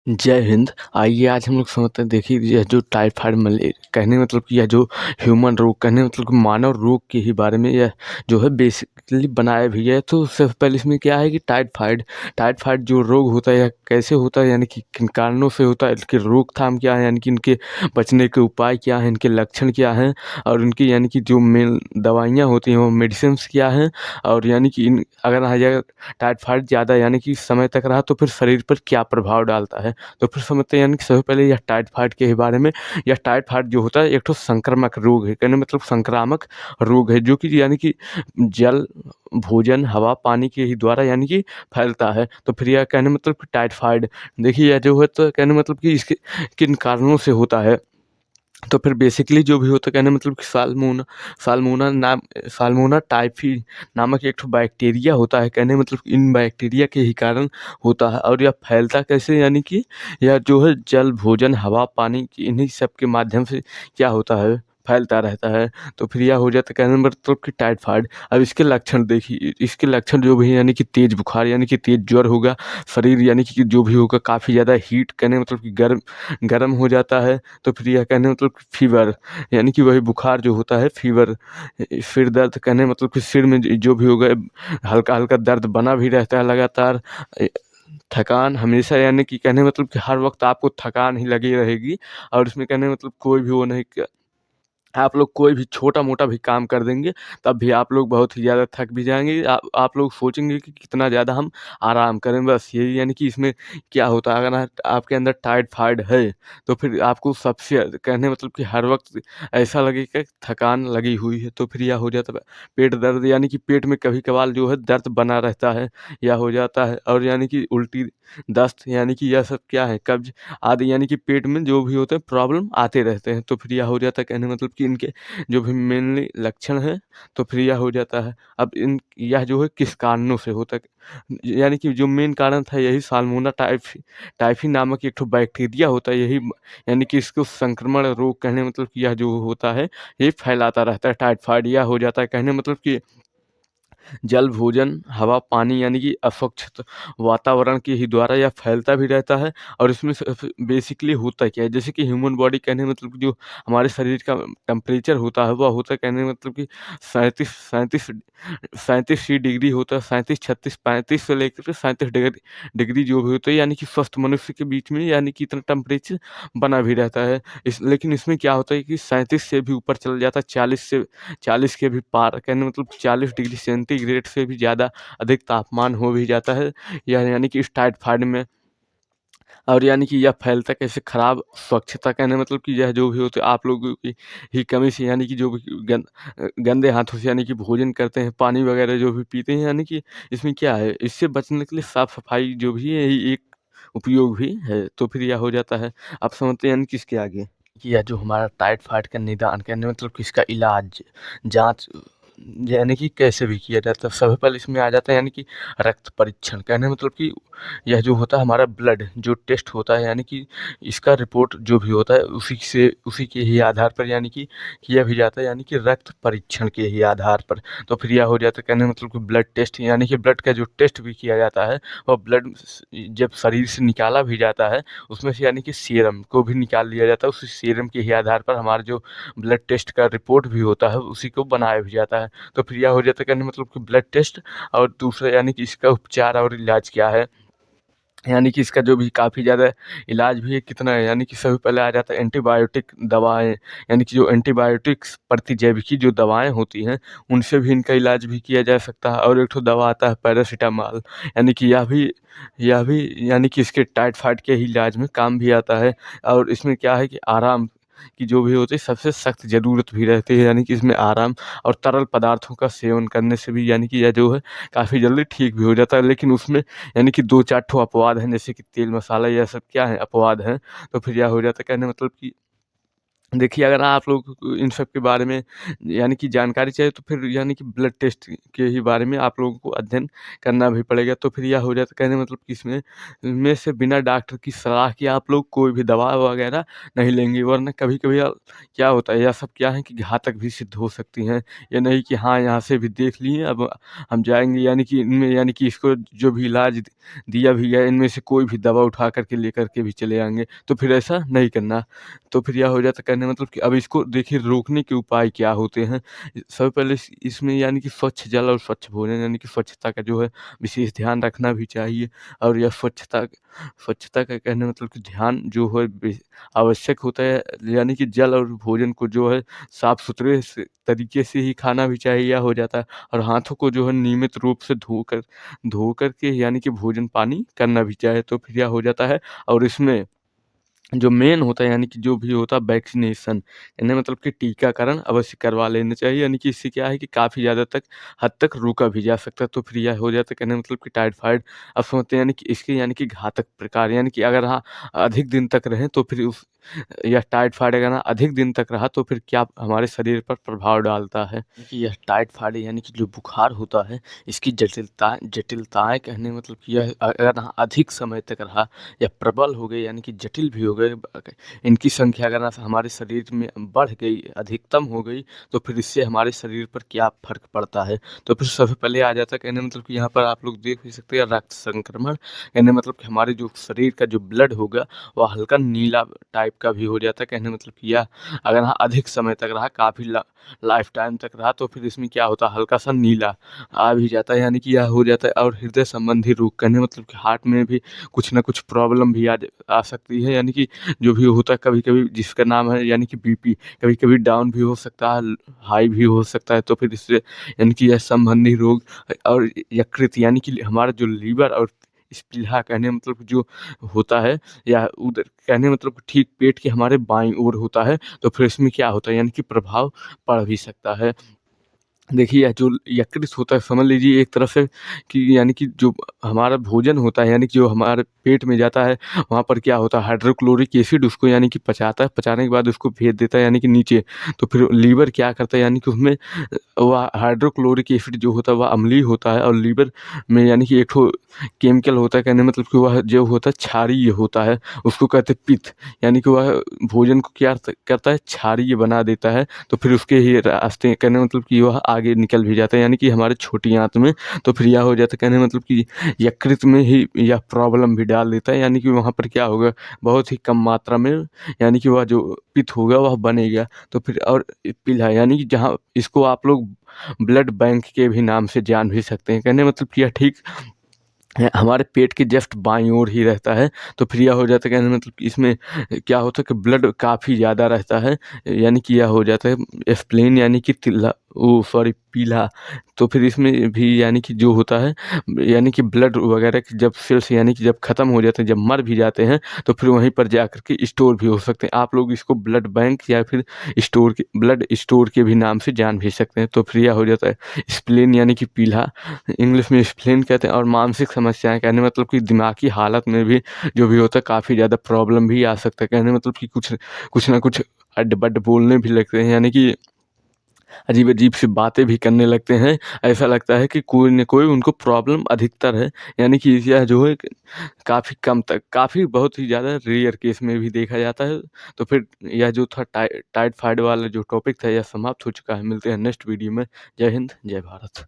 जय हिंद। आइए आज हम लोग समझते हैं। देखिए यह जो टाइफाइड मलेरिया कहने मतलब कि यह जो ह्यूमन रोग कहने मतलब कि मानव रोग के ही बारे में यह जो है बेसिकली बनाया भी है। तो सबसे पहले इसमें क्या है कि टाइफाइड टाइफाइड जो रोग होता है यह कैसे होता है, यानी कि किन कारणों से होता है, इसकी रोकथाम क्या है, यानी कि इनके बचने के उपाय क्या हैं, इनके लक्षण क्या हैं, और इनकी यानी कि जो मेन दवाइयाँ होती हैं वो मेडिसिन्स क्या हैं, और यानी कि इन अगर अगर टाइफाइड ज़्यादा यानी कि समय तक रहा तो फिर शरीर पर क्या प्रभाव डालता है। तो फिर समझते हैं यानी कि सबसे पहले यह टाइफाइड के ही बारे में। यह टाइफाइड जो होता है एक ठो संक्रामक रोग है, कहने मतलब संक्रामक रोग है, जो कि यानी कि जल, भोजन, हवा, पानी के ही द्वारा यानी कि फैलता है। तो फिर यह कहने मतलब कि टाइफाइड देखिए यह जो है तो कहने मतलब कि इसके किन कारणों से होता है। तो फिर बेसिकली जो भी होता है कहने मतलब कि साल्मोना टाइफी नामक एक ठो बैक्टीरिया होता है, कहने मतलब कि इन बैक्टीरिया के ही कारण होता है। और यह फैलता कैसे, यानी कि यह जो है जल, भोजन, हवा, पानी इन्हीं सब के माध्यम से क्या होता है, फैलता रहता है। तो फिर यह हो जाता है कहने मतलब कि टाइफाइड। अब इसके लक्षण देखिए, इसके लक्षण जो भी है यानी कि तेज बुखार, यानी कि तेज ज्वर होगा, शरीर यानी कि जो भी होगा काफ़ी ज़्यादा हीट, कहने मतलब कि गर्म गर्म हो जाता है। तो फिर यह कहने मतलब कि फीवर, यानी कि वही बुखार जो होता है, फीवर। सिर दर्द, कहने मतलब कि सिर में जो भी होगा हल्का हल्का दर्द बना भी रहता है लगातार। ए, थकान हमेशा, यानी कि कहने मतलब कि हर वक्त आपको थकान ही लगी रहेगी। और इसमें कहने मतलब कोई भी वो नहीं, आप लोग कोई भी छोटा-मोटा भी काम कर देंगे, तब भी आप लोग बहुत ही ज़्यादा थक भी जाएँगे। आप लोग सोचेंगे कि कितना ज़्यादा हम आराम करें, बस यही, यानी कि इसमें क्या होता है, अगर आपके अंदर टाइफाइड है, तो फिर आपको सबसे कहने मतलब कि हर वक़्त ऐसा लगेगा कि थकान लगी हुई है। तो फिर यह हो जाता है पेट दर्द, यानी कि पेट में कभी-कभार जो है दर्द बना रहता है, या हो जाता है। और यानी कि उल्टी, दस्त, यानी कि यह सब क्या है, कब्ज़ आदि, यानी कि पेट में जो भी होते हैं प्रॉब्लम आते रहते हैं। तो फिर यह हो जाता है कहने मतलब कि इनके जो भी मेनली लक्षण हैं, तो फिर यह हो जाता है। अब यह जो है किस कारणों से होता है, यानी कि जो मेन कारण था यही साल्मोना टाइफी नामक एक ठो बैक्टीरिया होता है, यही यानी कि इसको संक्रमण रोग कहने मतलब कि यह जो होता है ये फैलाता रहता है। टाइफाइड यह हो जाता है कहने मतलब कि जल, भोजन, हवा, पानी, यानी कि अस्वच्छ वातावरण के ही द्वारा यह फैलता भी रहता है। और इसमें बेसिकली होता क्या है, जैसे कि ह्यूमन बॉडी कहने मतलब कि जो हमारे शरीर का टेम्परेचर होता है वह होता है कहने मतलब कि 37 डिग्री होता है, 37, 36, 35 से लेकर के 37 डिग्री डिग्री जो भी होता है, यानी कि स्वस्थ मनुष्य के बीच में यानी कि इतना टेम्परेचर बना भी रहता है। लेकिन इसमें क्या होता है कि 37 से भी ऊपर चला जाता है, 40 के भी पार, कहने मतलब 40 डिग्री सेंटीग्रेड से भी ज़्यादा अधिक तापमान हो भी जाता है, यह यानी कि इस टाइफाइड में। और यानी कि यह फैलता कैसे, खराब स्वच्छता, कहने मतलब कि यह जो भी होते आप लोगों की ही कमी से, यानी कि जो भी गंदे हाथों से यानी कि भोजन करते हैं, पानी वगैरह जो भी पीते हैं, यानी कि इसमें क्या है, इससे बचने के लिए साफ-सफाई जो भी है यही एक उपयोग भी है। तो फिर यह हो जाता है। आप समझते हैं यानी कि इसके आगे कि यह जो हमारा टाइफाइड का निदान कहने मतलब कि इसका इलाज, जाँच, यानी कि कैसे भी किया जाता है। सबसे पहले इसमें आ जाता है यानी कि रक्त परीक्षण, कहने मतलब कि यह जो होता है हमारा ब्लड जो टेस्ट होता है, यानी कि इसका रिपोर्ट जो भी होता है उसी के ही आधार पर यानी कि किया भी जाता है, यानी कि रक्त परीक्षण के ही आधार पर। तो फिर यह हो जाता है कहने मतलब कि ब्लड टेस्ट, यानी कि ब्लड का जो टेस्ट भी किया जाता है, वह ब्लड जब शरीर से निकाला भी जाता है उसमें से, यानी कि सीरम को भी निकाल लिया जाता है। उसी सीरम के ही आधार पर हमारा जो ब्लड टेस्ट का रिपोर्ट भी होता है उसी को बनाया भी जाता है। तो फिर यह हो जाता है कहने मतलब कि ब्लड टेस्ट। और दूसरा यानी कि इसका उपचार और इलाज क्या है, यानी कि इसका जो भी काफ़ी ज़्यादा इलाज भी है कितना है, यानी कि सबसे पहले आ जाता है एंटीबायोटिक दवाएँ, यानी कि जो एंटीबायोटिक्स प्रतिजैविकी जो दवाएँ होती हैं, उनसे भी इनका इलाज भी किया जा सकता है। और एक ठो दवा आता है पैरासिटामॉल, यानी कि यह भी यानी कि इसके टाइफाइड के ही इलाज में काम भी आता है। और इसमें क्या है कि आराम की जो भी होती है सबसे सख्त ज़रूरत भी रहती है, यानी कि इसमें आराम और तरल पदार्थों का सेवन करने से भी, यानी कि यह जो है काफ़ी जल्दी ठीक भी हो जाता है। लेकिन उसमें यानी कि 2-4 ठो अपवाद हैं, जैसे कि तेल मसाला, यह सब क्या है, अपवाद हैं। तो फिर यह हो जाता है कहने मतलब कि देखिए, अगर आप लोगों को इन सब के बारे में यानी कि जानकारी चाहिए तो फिर यानी कि ब्लड टेस्ट के ही बारे में आप लोगों को अध्ययन करना भी पड़ेगा। तो फिर यह हो जाता है, कहने का मतलब कि इसमें इनमें से बिना डॉक्टर की सलाह के आप लोग कोई भी दवा वगैरह नहीं लेंगे, वरना कभी-कभी क्या होता है, यह सब क्या है कि घातक भी सिद्ध हो सकती हैं। ये नहीं कि हाँ, यहाँ से भी देख लिए अब हम जाएँगे, यानी कि इनमें यानी कि इसको जो भी इलाज दिया भी गया, इनमें से कोई भी दवा उठा कर के लेकर के भी चले आएँगे, तो फिर ऐसा नहीं करना। तो फिर यह हो जाता है, कहने का मतलब कि अब इसको देखिए रोकने के उपाय क्या होते हैं। सबसे पहले इसमें यानी कि स्वच्छ जल और स्वच्छ भोजन यानी कि स्वच्छता का जो है विशेष ध्यान रखना भी चाहिए। और यह स्वच्छता स्वच्छता का कहने का मतलब कि ध्यान जो है आवश्यक होता है, यानी कि जल और भोजन को जो है साफ-सुथरे से तरीके से ही खाना भी चाहिए, यह हो जाता है। और हाथों को जो है नियमित रूप से धो कर के यानी कि भोजन पानी करना भी चाहिए, तो फिर यह हो जाता है। और इसमें जो मेन होता है यानी कि जो भी होता है वैक्सीनेशन, यानी मतलब कि टीकाकरण अवश्य करवा लेना चाहिए, यानी कि इससे क्या है कि काफ़ी ज़्यादा हद तक रोका भी जा सकता है। तो फिर यह हो जाता है, कहने का मतलब कि टाइफाइड अब समझते हैं, यानी कि इसके यानी कि घातक प्रकार, यानी कि अगर हाँ, अधिक दिन तक रहें तो फिर उस यह टाइफाइड अगर हाँ, अधिक दिन तक रहा तो फिर क्या हमारे शरीर पर प्रभाव डालता है। कि यह टाइफाइड यानी कि जो बुखार होता है, इसकी जटिलताएँ कहने का मतलब कि यह अगर हाँ, अधिक समय तक रहा या प्रबल हो गए यानी कि जटिल भी हो गए, इनकी संख्या अगर हमारे शरीर में बढ़ गई, अधिकतम हो गई, तो फिर इससे हमारे शरीर पर क्या फ़र्क पड़ता है। तो फिर सबसे पहले आ जाता है, कहने का मतलब कि यहाँ पर आप लोग देख भी सकते हैं रक्त संक्रमण, कहने का मतलब कि हमारे जो शरीर का जो ब्लड होगा वह हल्का नीला टाइप का भी हो जाता है। कहने का मतलब कि यह अगर हाँ, अधिक समय तक रहा, काफ़ी लाइफ टाइम तक रहा, तो फिर इसमें क्या होता है, हल्का सा नीला आ भी जाता है, यानी कि यह हो जाता है। और हृदय संबंधी रोग, कहने का मतलब कि हार्ट में भी कुछ ना कुछ प्रॉब्लम भी आ सकती है, यानी कि जो भी होता है कभी-कभी जिसका नाम है यानी कि बीपी, कभी-कभी डाउन भी हो सकता है, हाई भी हो सकता है। तो फिर इससे यानी कि यह संबंधी रोग और यकृत यानी कि हमारा जो लीवर और स्प्लीहा, कहने का मतलब जो होता है, या उधर कहने का मतलब ठीक पेट के हमारे बाईं ओर होता है, तो फिर इसमें क्या होता है, यानी कि प्रभाव पड़ भी सकता है। देखिए, यह जो यकृत होता है, समझ लीजिए एक तरह से कि यानी कि जो हमारा भोजन होता है, यानी कि जो हमारे पेट में जाता है, वहाँ पर क्या होता है, हाइड्रोक्लोरिक एसिड उसको यानी कि पचाता है, पचाने के बाद उसको भेज देता है यानी कि नीचे। तो फिर लीवर क्या करता है, यानी कि उसमें वह हाइड्रोक्लोरिक एसिड जो होता है वह अम्लीय होता है, और लीवर में यानी कि एक ठो केमिकल होता है, कहने का मतलब कि वह जो होता है क्षारीय होता है, उसको कहते हैं पित्त। यानी कि वह भोजन को क्या करता है, क्षारीय बना देता है। तो फिर उसके ही रास्ते, कहने का मतलब कि वह आगे निकल भी जाता है, यानी कि हमारे छोटी आँत में। तो फिर यह हो जाता है, कहने का मतलब कि यकृत में ही यह प्रॉब्लम भी डाल देता है, यानी कि वहाँ पर क्या होगा, बहुत ही कम मात्रा में यानी कि वह जो पित्त होगा वह बनेगा। तो फिर और पीला यानी कि जहाँ इसको आप लोग ब्लड बैंक के भी नाम से जान भी सकते हैं। कहने का मतलब कि यह ठीक हमारे पेट के जस्ट बाईं ओर ही रहता है। तो फिर यह हो जाता है, कहने का मतलब कि इसमें क्या होता है कि ब्लड काफ़ी ज़्यादा रहता है, यानी कि यह हो जाता है स्प्लीन, यानी कि सॉरी पीला। तो फिर इसमें भी यानी कि जो होता है, यानी कि ब्लड वगैरह की जब सेल्स यानी कि जब ख़त्म हो जाते हैं, जब मर भी जाते हैं, तो फिर वहीं पर जाकर के स्टोर भी हो सकते हैं। आप लोग इसको ब्लड बैंक या फिर ब्लड स्टोर के भी नाम से जान भी सकते हैं। तो फिर यह हो जाता है स्प्लीन, यानी कि पीला, इंग्लिश में स्प्लीन कहते हैं। और मानसिक समस्याएँ, कहने मतलब कि दिमागी हालत में भी जो भी होता है काफ़ी ज़्यादा प्रॉब्लम भी आ सकता है। कहने मतलब कि कुछ ना कुछ अड्ड-बड्ड बोलने भी लगते हैं, यानी कि अजीब-अजीब सी बातें भी करने लगते हैं। ऐसा लगता है कि कोई न कोई उनको प्रॉब्लम अधिकतर है, यानी कि यह जो है काफ़ी कम तक, काफ़ी बहुत ही ज़्यादा रेयर केस में भी देखा जाता है। तो फिर यह जो था टाइफाइड वाला जो टॉपिक था, यह समाप्त हो चुका है। मिलते हैं नेक्स्ट वीडियो में। जय हिंद, जय भारत।